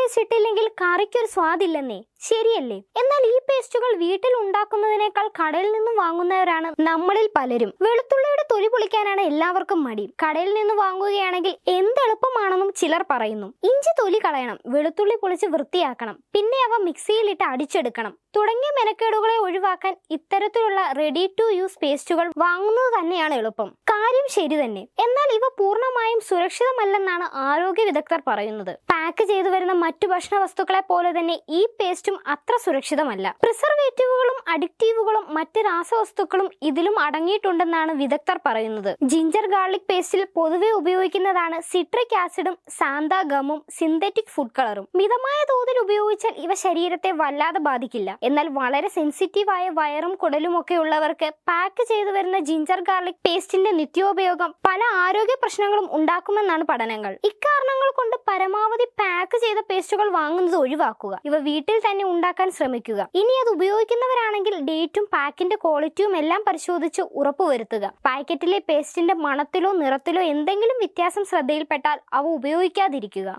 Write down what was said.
വെച്ചിട്ടില്ലെങ്കിൽ കറിക്കൊരു സ്വാദില്ലെന്നേ, ശരിയല്ലേ? എന്നാൽ ഈ പേസ്റ്റുകൾ വീട്ടിൽ ഉണ്ടാക്കുന്നതിനേക്കാൾ കടയിൽ നിന്നും വാങ്ങുന്നവരാണ് നമ്മളിൽ പലരും. വെളുത്തുള്ളിയുടെ തൊലി പൊളിക്കാനാണ് എല്ലാവർക്കും മടി. കടയിൽ നിന്ന് വാങ്ങുകയാണെങ്കിൽ എന്ത് എളുപ്പമാണെന്നും ചിലർ പറയുന്നു. ഇഞ്ചി തൊലി കളയണം, വെളുത്തുള്ളി പൊളിച്ച് വൃത്തിയാക്കണം, പിന്നെ അവ മിക്സിയിലിട്ട് അടിച്ചെടുക്കണം തുടങ്ങിയ മെനക്കേടുകളെ ഒഴിവാക്കാൻ ഇത്തരത്തിലുള്ള റെഡി ടു യൂസ് പേസ്റ്റുകൾ വാങ്ങുന്നത് തന്നെയാണ് എളുപ്പം. കാര്യം ശരി തന്നെ, എന്നാൽ ഇവ പൂർണ്ണമായും സുരക്ഷിതമല്ലെന്നാണ് ആരോഗ്യ വിദഗ്ധർ പറയുന്നത്. പാക്ക് ചെയ്തു വരുന്ന മറ്റു ഭക്ഷണ വസ്തുക്കളെ പോലെ തന്നെ ഈ പേസ്റ്റും അത്ര സുരക്ഷിതമല്ല. പ്രിസർവേറ്റീവുകളും അഡിക്റ്റീവുകളും മറ്റ് രാസവസ്തുക്കളും ഇതിലും അടങ്ങിയിട്ടുണ്ടെന്നാണ് വിദഗ്ധർ പറയുന്നത്. ജിഞ്ചർ ഗാർലിക് പേസ്റ്റിൽ പൊതുവെ ഉപയോഗിക്കുന്നതാണ് സിട്രിക് ആസിഡും സാന്താ ഗമും സിന്തറ്റിക് ഫുഡ് കളറും. മിതമായ തോതിൽ ഉപയോഗിച്ചാൽ ഇവ ശരീരത്തെ വല്ലാതെ ബാധിക്കില്ല. എന്നാൽ വളരെ സെൻസിറ്റീവായ വയറും കുടലും ഒക്കെ ഉള്ളവർക്ക് പാക്ക് ചെയ്തു വരുന്ന ജിഞ്ചർ ഗാർലിക് പേസ്റ്റിന്റെ നിത്യോപയോഗം പല ആരോഗ്യ പ്രശ്നങ്ങളും ഉണ്ടാക്കുമെന്നാണ് പഠനങ്ങൾ. ഇക്കാരണങ്ങൾ കൊണ്ട് പരമാവധി പാക്ക് ചെയ്ത പേസ്റ്റുകൾ വാങ്ങുന്നത് ഒഴിവാക്കുക. ഇവ വീട്ടിൽ തന്നെ ഉണ്ടാക്കാൻ ശ്രമിക്കുക. ഇനി അത് ഉപയോഗിക്കുന്നവരാണെങ്കിൽ ഡേറ്റും പാക്കിന്റെ ക്വാളിറ്റിയും എല്ലാം പരിശോധിച്ച് ഉറപ്പുവരുത്തുക. പാക്കറ്റിലെ പേസ്റ്റിന്റെ മണത്തിലോ നിറത്തിലോ എന്തെങ്കിലും വ്യത്യാസം ശ്രദ്ധയിൽപ്പെട്ടാൽ അവ ഉപയോഗിക്കാതിരിക്കുക.